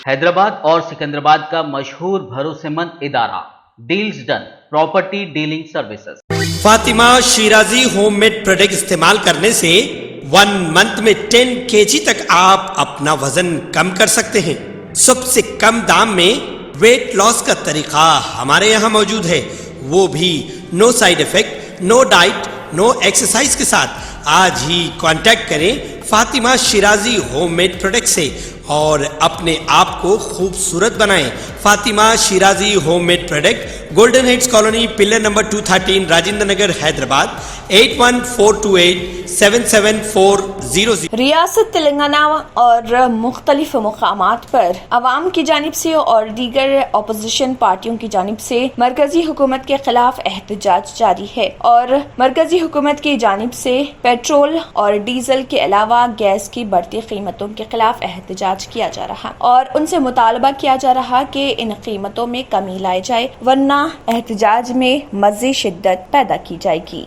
हैदराबाद और सिकंदराबाद का मशहूर भरोसेमंद इदारा deals done property dealing services. Fatima Shirazi homemade product इस्तेमाल करने से 1 मंथ में 10 kg तक आप अपना वजन कम कर सकते हैं। सबसे कम दाम में वेट लॉस का तरीका हमारे यहाँ मौजूद है, वो भी no side effect, no diet, no exercise के साथ। आज ही कांटेक्ट करें फातिमा शिराजी होममेड प्रोडक्ट से और अपने आप को खूबसूरत बनाएं। Fatima Shirazi homemade product, golden heights colony, pillar number 213, Rajendra Nagar, Hyderabad 8142877400। रियासत तेलंगाना और मुख्तलिफ मुकामात पर अवाम की जानिब से और दीगर अपोजिशन पार्टियों की जानिब से मरकजी हुकूमत के खिलाफ एहतजाज जारी है और मरकजी हुकूमत की जानिब से पेट्रोल और डीजल के अलावा गैस की बढ़ती कीमतों के खिलाफ एहतजाज किया जा रहा और उनसे मुतालबा किया जा रहा कि इन कीमतों में कमी लाई जाए, वरना एहतजाज में मज़ीद शिद्दत पैदा की जाएगी।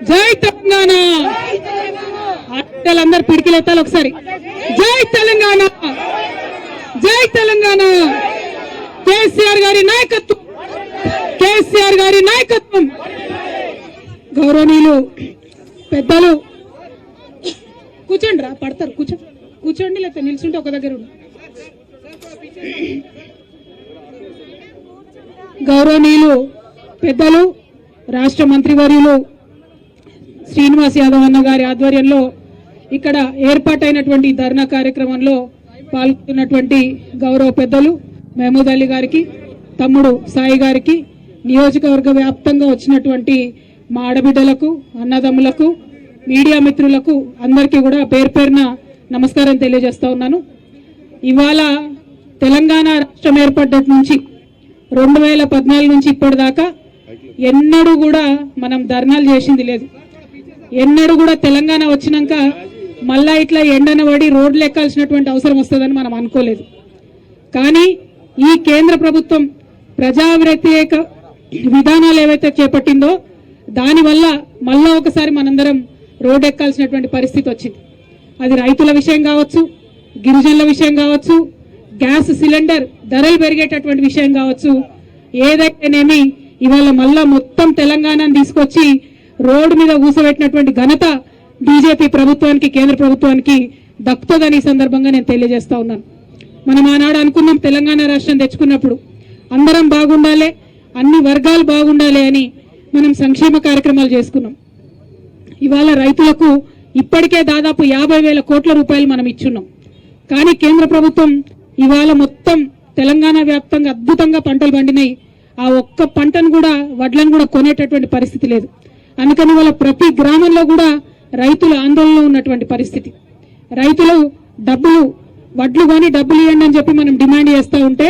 జై తెలంగాణ అక్కలందరూ పిడికిలెత్తాలి ఒకసారి. జై తెలంగాణ, జై తెలంగాణ. కేసీఆర్ గారి నాయకత్వం, కేసీఆర్ గారి నాయకత్వం. గౌరవనీయులు పెద్దలు, కూర్చోండి రా, పడతారు, కూర్చోండి లేకపోతే నిల్చుంటే ఒక దగ్గర. గౌరవనీయులు పెద్దలు రాష్ట్ర మంత్రివర్యులు శ్రీనివాస్ యాదవ్ అన్న గారి ఆధ్వర్యంలో ఇక్కడ ఏర్పాటైనటువంటి ధర్నా కార్యక్రమంలో పాల్గొన్నటువంటి గౌరవ పెద్దలు మహమూద్ అలీ గారికి, తమ్ముడు సాయి గారికి, నియోజకవర్గ వ్యాప్తంగా వచ్చినటువంటి మా ఆడబిడ్డలకు, అన్నదమ్ములకు, మీడియా మిత్రులకు అందరికీ కూడా పేరు పేరున నమస్కారం తెలియజేస్తా ఉన్నాను. ఇవాళ తెలంగాణ రాష్ట్రం ఏర్పడ్డటి నుంచి 2014 నుంచి ఇప్పటిదాకా ఎన్నడూ కూడా మనం ధర్నాలు చేసింది లేదు. ఎన్నడూ కూడా తెలంగాణ వచ్చినాక మళ్ళా ఇట్లా ఎండన పడి రోడ్లు ఎక్కాల్సినటువంటి అవసరం వస్తుందని మనం అనుకోలేదు. కానీ ఈ కేంద్ర ప్రభుత్వం ప్రజా వ్యతిరేక విధానాలు ఏవైతే చేపట్టిందో దానివల్ల మళ్ళా ఒకసారి మనందరం రోడ్ ఎక్కాల్సినటువంటి పరిస్థితి వచ్చింది. అది రైతుల విషయం కావచ్చు, గిరిజనుల విషయం కావచ్చు, గ్యాస్ సిలిండర్ ధరలు పెరిగేటటువంటి విషయం కావచ్చు, ఏదైతేనేమి ఇవాళ మళ్ళా మొత్తం తెలంగాణను తీసుకొచ్చి రోడ్డు మీద కూసబెట్టినటువంటి ఘనత బీజేపీ ప్రభుత్వానికి, కేంద్ర ప్రభుత్వానికి దక్కుతుందని ఈ సందర్భంగా నేను తెలియజేస్తా ఉన్నాను. మనం ఆనాడు అనుకున్నాం తెలంగాణ రాష్ట్రం తెచ్చుకున్నప్పుడు అందరం బాగుండాలి, అన్ని వర్గాలు బాగుండాలి అని మనం సంక్షేమ కార్యక్రమాలు చేసుకున్నాం. ఇవాళ రైతులకు ఇప్పటికే దాదాపు 50,000 కోట్ల రూపాయలు మనం ఇచ్చున్నాం. కానీ కేంద్ర ప్రభుత్వం ఇవాళ మొత్తం తెలంగాణ వ్యాప్తంగా అద్భుతంగా పంటలు పండినాయి. ఆ ఒక్క పంటను కూడా, వడ్లను కూడా కొనేటటువంటి పరిస్థితి లేదు. అందుకని వాళ్ళ ప్రతి గ్రామంలో కూడా రైతులు ఆందోళనలో ఉన్నటువంటి పరిస్థితి. రైతులు డబ్బులు, వడ్లు కొని డబ్బులు ఇవ్వండి అని చెప్పి మనం డిమాండ్ చేస్తూ ఉంటే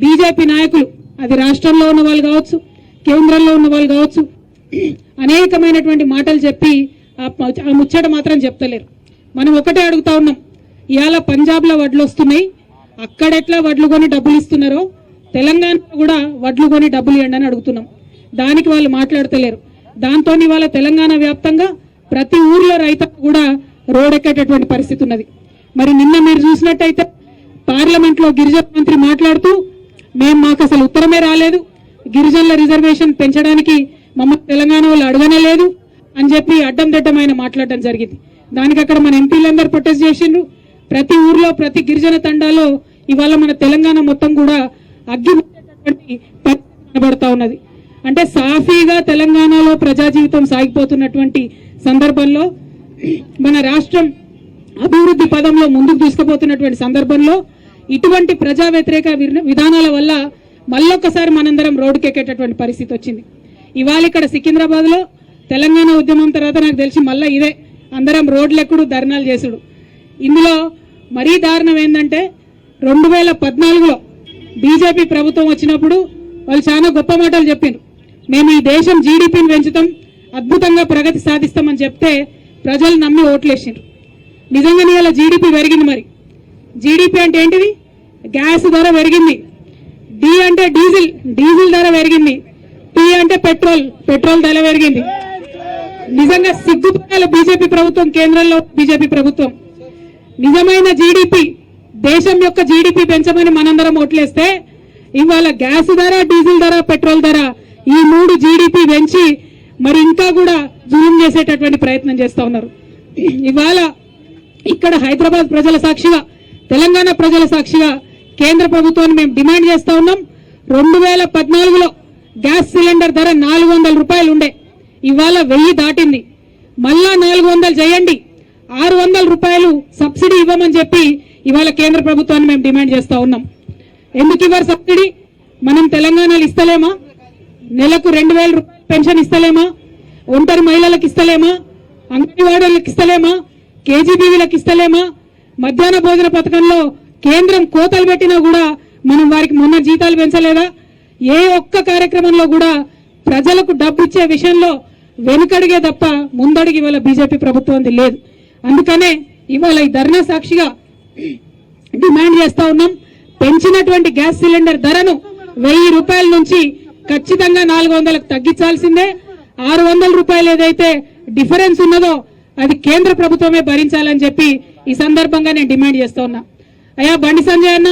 బీజేపీ నాయకులు, అది రాష్ట్రంలో ఉన్న వాళ్ళు కావచ్చు, కేంద్రంలో ఉన్న వాళ్ళు కావచ్చు, అనేకమైనటువంటి మాటలు చెప్పి ఆ ముచ్చట మాత్రం చెప్తలేరు. మనం ఒకటే అడుగుతా ఉన్నాం, ఇవాళ పంజాబ్లో వడ్లు వస్తున్నాయి, అక్కడెట్లా వడ్లు కొని డబ్బులు ఇస్తున్నారో తెలంగాణలో కూడా వడ్లు కొని డబ్బులు ఇవ్వండి అని అడుగుతున్నాం. దానికి వాళ్ళు మాట్లాడతలేరు. దాంతో ఇవాళ తెలంగాణ వ్యాప్తంగా ప్రతి ఊర్లో రైతులు కూడా రోడ్డెక్కేటటువంటి పరిస్థితి ఉన్నది. మరి నిన్న మీరు చూసినట్టయితే పార్లమెంట్లో గిరిజన మంత్రి మాట్లాడుతూ మాకు అసలు ఉత్తరమే రాలేదు, గిరిజనుల రిజర్వేషన్ పెంచడానికి మమ్మల్ని తెలంగాణ వాళ్ళు అడగనే లేదు అని చెప్పి అడ్డం దిడ్డమైన మాట్లాడడం జరిగింది. దానికి అక్కడ మన ఎంపీలందరూ ప్రొటెస్ట్ చేసిండ్రు. ప్రతి ఊర్లో, ప్రతి గిరిజన తండాలో ఇవాళ మన తెలంగాణ మొత్తం కూడా కనబడతా ఉన్నది. అంటే సాఫీగా తెలంగాణలో ప్రజా జీవితం సాగిపోతున్నటువంటి సందర్భంలో, మన రాష్ట్రం అభివృద్ధి పదంలో ముందుకు తీసుకుపోతున్నటువంటి సందర్భంలో ఇటువంటి ప్రజా వ్యతిరేక విధానాల వల్ల మళ్ళొక్కసారి మనందరం రోడ్డుకెక్కేటటువంటి పరిస్థితి వచ్చింది. ఇవాళ ఇక్కడ సికింద్రాబాద్ లో తెలంగాణ ఉద్యమం తర్వాత నాకు తెలిసి మళ్ళీ ఇదే అందరం రోడ్లు ఎక్కుడు, ధర్నాలు చేసుడు. ఇందులో మరీ దారుణం ఏంటంటే 2014లో బీజేపీ ప్రభుత్వం వచ్చినప్పుడు వాళ్ళు చాలా గొప్ప మాటలు చెప్పిండ్రు. మేము ఈ దేశం జీడిపిని పెంచుతాం, అద్భుతంగా ప్రగతి సాధిస్తామని చెప్తే ప్రజలు నమ్మి ఓట్లేసారు. నిజంగానే ఇలా జీడిపి పెరిగింది. మరి జీడిపి అంటే ఏంటిది? గ్యాస్ ధర పెరిగింది, డి అంటే డీజిల్ ధర పెరిగింది, పి అంటే పెట్రోల్ ధర పెరిగింది. నిజంగా సిగ్గుపడాల బీజేపీ ప్రభుత్వం, కేంద్రంలో బీజేపీ ప్రభుత్వం. నిజమైన జీడిపి, దేశం యొక్క జీడిపి పెంచమని మనందరం ఓట్లేస్తే ఇవాళ గ్యాస్ ధర, డీజిల్ ధర, పెట్రోల్ ధర ఈ 3 జీడిపి పెంచి మరి ఇంకా కూడా జూమ్ చేసేటటువంటి ప్రయత్నం చేస్తా ఉన్నారు. ఇవాళ ఇక్కడ హైదరాబాద్ ప్రజల సాక్షిగా, తెలంగాణ ప్రజల సాక్షిగా కేంద్ర ప్రభుత్వాన్ని మేము డిమాండ్ చేస్తా ఉన్నాం. 2014లో గ్యాస్ సిలిండర్ ధర 400 రూపాయలు ఉండే, ఇవాళ 1000 దాటింది. మళ్ళా 400 చేయండి, 600 రూపాయలు సబ్సిడీ ఇవ్వమని చెప్పి ఇవాళ కేంద్ర ప్రభుత్వాన్ని మేము డిమాండ్ చేస్తా ఉన్నాం. ఎందుకు ఇవ్వరు సబ్సిడీ? మనం తెలంగాణలో ఇస్తలేమా? నెలకు 2000 రూపాయలు పెన్షన్ ఇస్తలేమా? ఒంటరి మహిళలకు ఇస్తలేమా? అంగన్వాడీలకు ఇస్తలేమా? కేజీబీవీలకు ఇస్తలేమా? మధ్యాహ్న భోజన పథకంలో కేంద్రం కోతలు పెట్టినా కూడా మనం వారికి మొన్న జీతాలు పెంచలేదా? ఏ ఒక్క కార్యక్రమంలో కూడా ప్రజలకు డబ్బు ఇచ్చే విషయంలో వెనుకడిగే తప్ప ముందడిగి ఇవాళ బీజేపీ ప్రభుత్వం లేదు. అందుకనే ఇవాళ ఈ ధర్నా సాక్షిగా డిమాండ్ చేస్తా ఉన్నాం. పెంచినటువంటి గ్యాస్ సిలిండర్ ధరను 1000 రూపాయల నుంచి ఖచ్చితంగా 400కు తగ్గించాల్సిందే. 600 రూపాయలు ఏదైతే డిఫరెన్స్ ఉన్నదో అది కేంద్ర ప్రభుత్వమే భరించాలని చెప్పి ఈ సందర్భంగా నేను డిమాండ్ చేస్తా ఉన్నా. అయ్యా బండి సంజయ్ అన్న,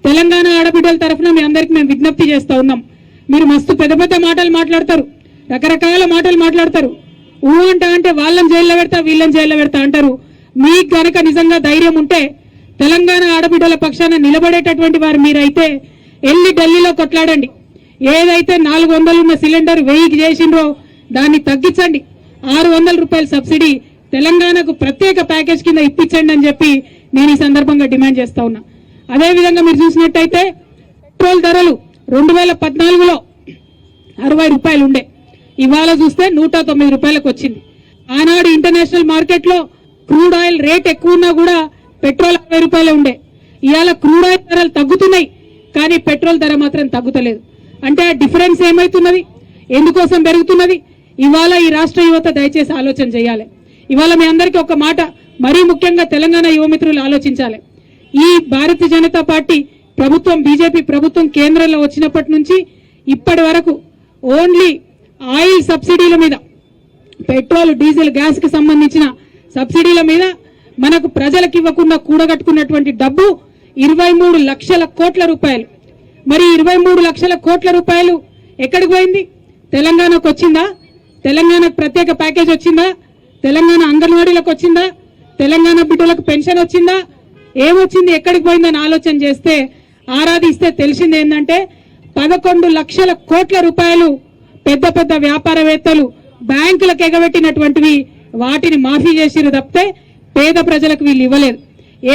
తెలంగాణ ఆడబిడ్డల తరఫున మీ అందరికి మేము విజ్ఞప్తి చేస్తా ఉన్నాం. మీరు మస్తు పెద్ద పెద్ద మాటలు మాట్లాడతారు, రకరకాల మాటలు మాట్లాడతారు. అంటే వాళ్ళని జైల్లో పెడతా, వీళ్ళని జైల్లో పెడతా అంటారు. మీకు గనక నిజంగా ధైర్యం ఉంటే, తెలంగాణ ఆడబిడ్డల పక్షాన నిలబడేటటువంటి వారు మీరైతే వెళ్ళి ఢిల్లీలో కొట్లాడండి. ఏదైతే 400 ఉన్న సిలిండర్ 1000కి చేసిండ్రో దాన్ని తగ్గించండి. 600 రూపాయల సబ్సిడీ తెలంగాణకు ప్రత్యేక ప్యాకేజ్ కింద ఇప్పించండి అని చెప్పి నేను ఈ సందర్భంగా డిమాండ్ చేస్తా ఉన్నా. అదేవిధంగా మీరు చూసినట్టయితే పెట్రోల్ ధరలు 2014లో 60 రూపాయలు ఉండే, ఇవాళ చూస్తే 109 రూపాయలకు వచ్చింది. ఆనాడు ఇంటర్నేషనల్ మార్కెట్ లో క్రూడ్ ఆయిల్ రేట్ ఎక్కువ ఉన్నా కూడా పెట్రోల్ 60 రూపాయలే ఉండే. ఇవాళ క్రూడ్ ఆయిల్ ధరలు తగ్గుతున్నాయి, కానీ పెట్రోల్ ధర మాత్రం తగ్గుతలేదు. అంటే ఆ డిఫరెన్స్ ఏమైతున్నది? ఎందుకోసం పెరుగుతున్నది? ఇవాళ ఈ రాష్ట్ర యువత దయచేసి ఆలోచన చేయాలి. ఇవాళ మీ అందరికీ ఒక మాట, మరీ ముఖ్యంగా తెలంగాణ యువమిత్రులు ఆలోచించాలి. ఈ భారతీయ జనతా పార్టీ ప్రభుత్వం, బీజేపీ ప్రభుత్వం కేంద్రంలో వచ్చినప్పటి నుంచి ఇప్పటి వరకు ఓన్లీ ఆయిల్ సబ్సిడీల మీద, పెట్రోల్, డీజిల్, గ్యాస్ కి సంబంధించిన సబ్సిడీల మీద మనకు ప్రజలకు ఇవ్వకుండా కూడగట్టుకున్నటువంటి డబ్బు 23 లక్షల కోట్ల రూపాయలు. మరి 23 లక్షల కోట్ల రూపాయలు ఎక్కడికి పోయింది? తెలంగాణకు వచ్చిందా? తెలంగాణకు ప్రత్యేక ప్యాకేజ్ వచ్చిందా? తెలంగాణ అంగన్వాడీలకు వచ్చిందా? తెలంగాణ బిడ్డలకు పెన్షన్ వచ్చిందా? ఏమొచ్చింది? ఎక్కడికి పోయిందని ఆలోచన చేస్తే, ఆరాధిస్తే తెలిసింది ఏంటంటే 11 లక్షల కోట్ల రూపాయలు పెద్ద పెద్ద వ్యాపారవేత్తలు బ్యాంకులకు ఎగబెట్టినటువంటివి వాటిని మాఫీ చేసిరు తప్పితే పేద ప్రజలకు వీళ్ళు ఇవ్వలేదు.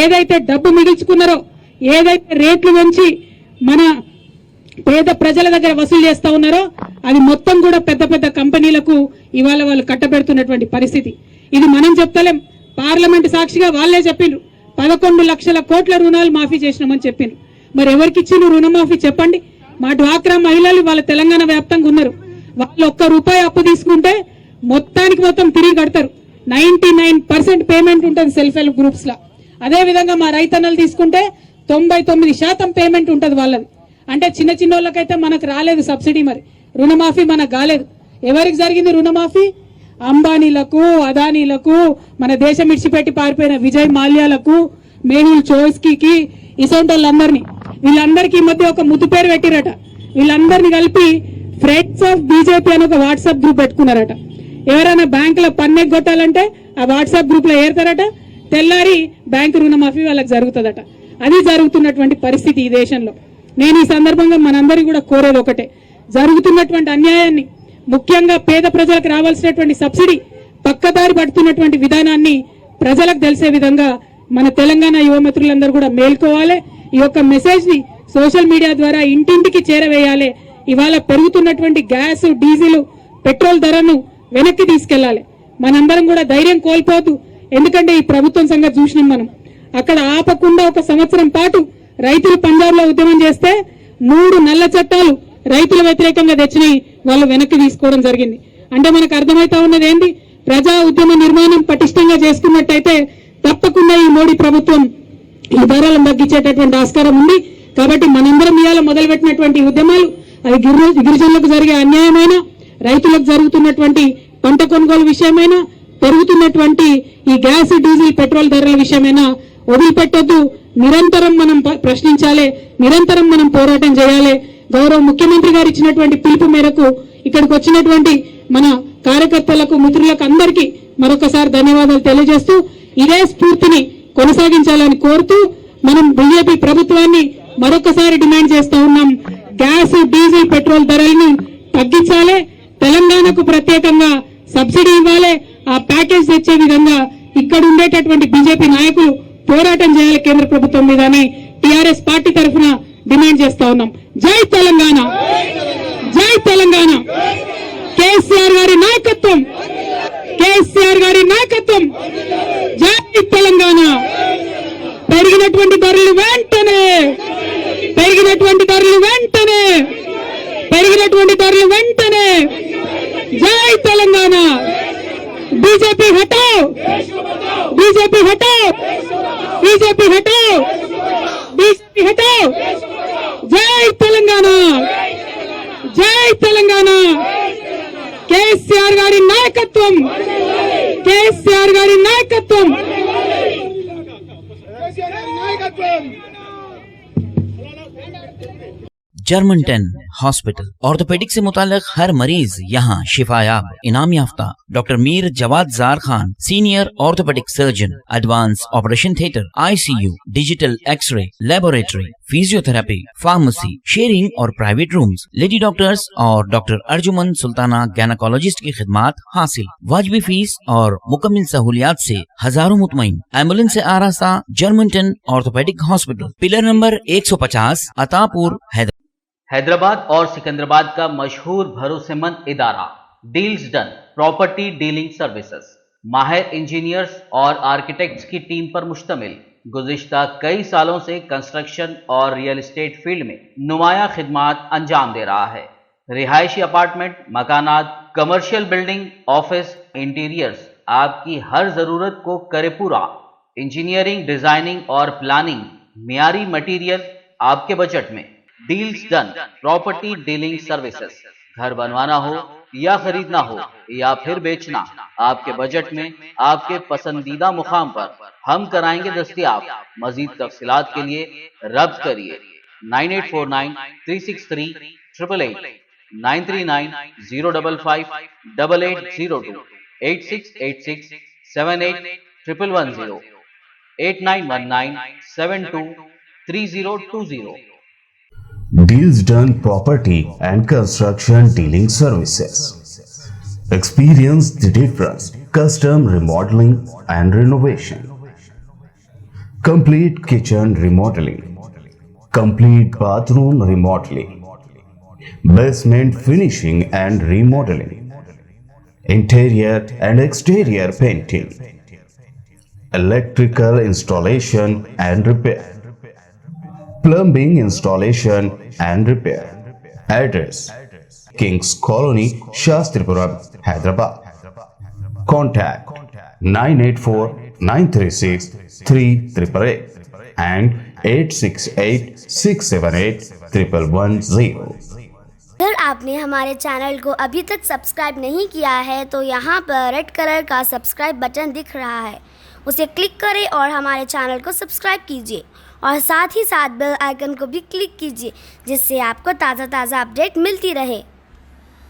ఏదైతే డబ్బు మిగిల్చుకున్నారో, ఏదైతే రేట్లు పెంచి మన పేద ప్రజల దగ్గర వసూలు చేస్తా ఉన్నారో అది మొత్తం కూడా పెద్ద పెద్ద కంపెనీలకు ఇవాళ వాళ్ళు కట్టబెడుతున్నటువంటి పరిస్థితి. ఇది మనం చెప్తలేం, పార్లమెంట్ సాక్షిగా వాళ్ళే చెప్పిండ్రు. 11 లక్షల కోట్ల రుణాలు మాఫీ చేసినామని చెప్పిండ్రు. మరి ఎవరికి ఇచ్చిన రుణమాఫీ చెప్పండి? మా డ్వాక్రా మహిళలు వాళ్ళ తెలంగాణ వ్యాప్తంగా ఉన్నారు. వాళ్ళు 1 రూపాయి అప్పు తీసుకుంటే మొత్తానికి మొత్తం తిరిగి కడతారు. 99% పేమెంట్ ఉంటుంది సెల్ఫ్ హెల్ప్ గ్రూప్స్ లా. అదే విధంగా మా రైతన్నలు తీసుకుంటే 99% పేమెంట్ ఉంటుంది వాళ్ళది. అంటే చిన్న చిన్న వాళ్ళకైతే మనకు రాలేదు సబ్సిడీ, మరి రుణమాఫీ మనకు కాలేదు. ఎవరికి జరిగింది రుణమాఫీ? అంబానీలకు, అదానీలకు, మన దేశం ఇడిచిపెట్టి పారిపోయిన విజయ్ మాల్యాలకు, మేహుల్ చోస్కీకి, ఇసొంటి వాళ్ళందరినీ, వీళ్ళందరికీ ఈ మధ్య ఒక ముద్దు పేరు పెట్టిరట. వీళ్ళందరినీ కలిపి ఫ్రెండ్స్ ఆఫ్ బీజేపీ అని ఒక వాట్సాప్ గ్రూప్ పెట్టుకున్నారట. ఎవరైనా బ్యాంకులో పన్ను ఎగ్గొట్టాలంటే ఆ వాట్సాప్ గ్రూప్ లో ఏరుతారట, తెల్లారి బ్యాంకు రుణమాఫీ వాళ్ళకి జరుగుతుందట. అది జరుగుతున్నటువంటి పరిస్థితి ఈ దేశంలో. నేను ఈ సందర్భంగా మనందరికీ కూడా కోరేది ఒకటే, జరుగుతున్నటువంటి అన్యాయాన్ని, ముఖ్యంగా పేద ప్రజలకు రావాల్సినటువంటి సబ్సిడీ పక్కదారి పడుతున్నటువంటి విధానాన్ని ప్రజలకు తెలిసే విధంగా మన తెలంగాణ యువమిత్రులందరూ కూడా మేల్కోవాలి. ఈ యొక్క మెసేజ్ ని సోషల్ మీడియా ద్వారా ఇంటింటికి చేరవేయాలి. ఇవాళ పెరుగుతున్నటువంటి గ్యాస్, డీజిల్, పెట్రోల్ ధరను వెనక్కి తీసుకెళ్లాలి. మనందరం కూడా ధైర్యం కోల్పోతూ, ఎందుకంటే ఈ ప్రభుత్వం సంగతి చూసినాం మనం. అక్కడ ఆపకుండా 1 సంవత్సరం పాటు రైతులు పంజాబ్ లో ఉద్యమం చేస్తే 3 నల్ల చట్టాలు రైతుల వ్యతిరేకంగా తెచ్చినాయి. వాళ్ళు వెనక్కి తీసుకోవడం జరిగింది. అంటే మనకు అర్థమైతా ఉన్నది ఏంటి, ప్రజా ఉద్యమ నిర్మాణం పటిష్టంగా చేసుకున్నట్టయితే తప్పకుండా ఈ మోడీ ప్రభుత్వం ఈ ధరలను తగ్గించేటటువంటి ఆస్కారం ఉంది. కాబట్టి మనందరం ఇవాళ మొదలుపెట్టినటువంటి ఉద్యమాలు అది గిరిజనులకు జరిగే అన్యాయమైన, రైతులకు జరుగుతున్నటువంటి పంట కొనుగోలు విషయమైన, పెరుగుతున్నటువంటి ఈ గ్యాస్, డీజిల్, పెట్రోల్ ధరల విషయమైనా వదిలిపెట్టొద్దు. నిరంతరం మనం ప్రశ్నించాలి, నిరంతరం మనం పోరాటం చేయాలి. గౌరవ ముఖ్యమంత్రి గారు ఇచ్చినటువంటి పిలుపు మేరకు ఇక్కడికి వచ్చినటువంటి మన కార్యకర్తలకు, మిత్రులకు అందరికీ మరొకసారి ధన్యవాదాలు తెలియజేస్తూ ఇదే స్ఫూర్తిని కొనసాగించాలని కోరుతూ మనం బీజేపీ ప్రభుత్వాన్ని మరొకసారి డిమాండ్ చేస్తా ఉన్నాం. గ్యాస్, డీజిల్, పెట్రోల్ ధరలను తగ్గించాలి, తెలంగాణకు ప్రత్యేకంగా సబ్సిడీ ఇవ్వాలి, ఆ ప్యాకేజ్ తెచ్చే విధంగా ఇక్కడ ఉండేటటువంటి బీజేపీ నాయకులు పోరాటం చేయాలి కేంద్ర ప్రభుత్వం మీద అని టీఆర్ఎస్ పార్టీ తరఫున డిమాండ్ చేస్తా ఉన్నాం. జై తెలంగాణ, జై తెలంగాణ. కేసీఆర్ గారి నాయకత్వం, కేసీఆర్ గారి నాయకత్వం. జై తెలంగాణ. పెరిగినటువంటి ధరలు వెంటనే, పెరిగినటువంటి ధరలు వెంటనే, పెరిగినటువంటి ధరలు వెంటనే. జై తెలంగాణ. बीजेपी हटाओ, बीजेपी हटाओ, बीजेपी हटाओ, बीजेपी हटाओ. जय तेलंगाना, जय तेलंगाना. केसीआर गारी नायकत्वम, केसीआर गारी नायकत्वम. जर्मन 10 हॉस्पिटल ऑर्थोपेडिक से मुताल्लिक हर मरीज यहाँ शिफायाब, इनाम याफ्ता doctor Mir Jawad Zar Khan, senior orthopaedic surgeon, advance operation theatre, ICU, digital x ray, laboratory, physiotherapy, pharmacy, sharing और प्राइवेट रूम्स, लेडी डॉक्टर्स और डॉक्टर अर्जुमन सुल्ताना गैनाकोलॉजिस्ट की खिदमात हासिल, वाजबी फीस और मुकम्मल सहूलियात से हजारों मुतमईन. एम्बुलेंस से आरास्ता German 10 orthopaedic hospital, pillar number 150, Attapur, Hyderabad. Hyderabad और सिकंदराबाद का मशहूर भरोसेमंद इदारा deals done property dealing services माहिर इंजीनियर्स और आर्किटेक्ट्स की टीम पर मुश्तमिल गुज़िश्ता कई सालों से कंस्ट्रक्शन और रियल एस्टेट फील्ड में नुमाया खिदमात अंजाम दे रहा है. रिहायशी अपार्टमेंट, मकानात, कमर्शियल बिल्डिंग, ऑफिस, इंटीरियर्स आपकी हर जरूरत को करे पूरा. इंजीनियरिंग, डिजाइनिंग और प्लानिंग, मियारी मटीरियल आपके बजट में. Deals done property dealing services. घर बनवाना हो या खरीदना हो या फिर बेचना, आपके बजट में आपके पसंदीदा मुकाम पर हम कराएंगे दस्तयाब. मजीद तफसीलात के लिए रब्त करिए 9849363888, 9390558802, 8686781110, 8919723020. Deals Done Property and Construction Dealing Services. Experience the difference. Custom remodeling and renovation. Complete kitchen remodeling. Complete bathroom remodeling. Basement finishing and remodeling. Interior and exterior painting. Electrical installation and repair. Plumbing installation and repair. Address: Kings Colony, Shastripuram, Hyderabad. Contact 984-936-3888 and 868-678-1110. अगर आपने हमारे channel को अभी तक subscribe नहीं किया है तो यहाँ पर रेड कलर का सब्सक्राइब बटन दिख रहा है, उसे क्लिक करें और हमारे चैनल को सब्सक्राइब कीजिए और साथ ही साथ बेल आइकन को भी क्लिक कीजिए जिससे आपको ताज़ा अपडेट मिलती रहे.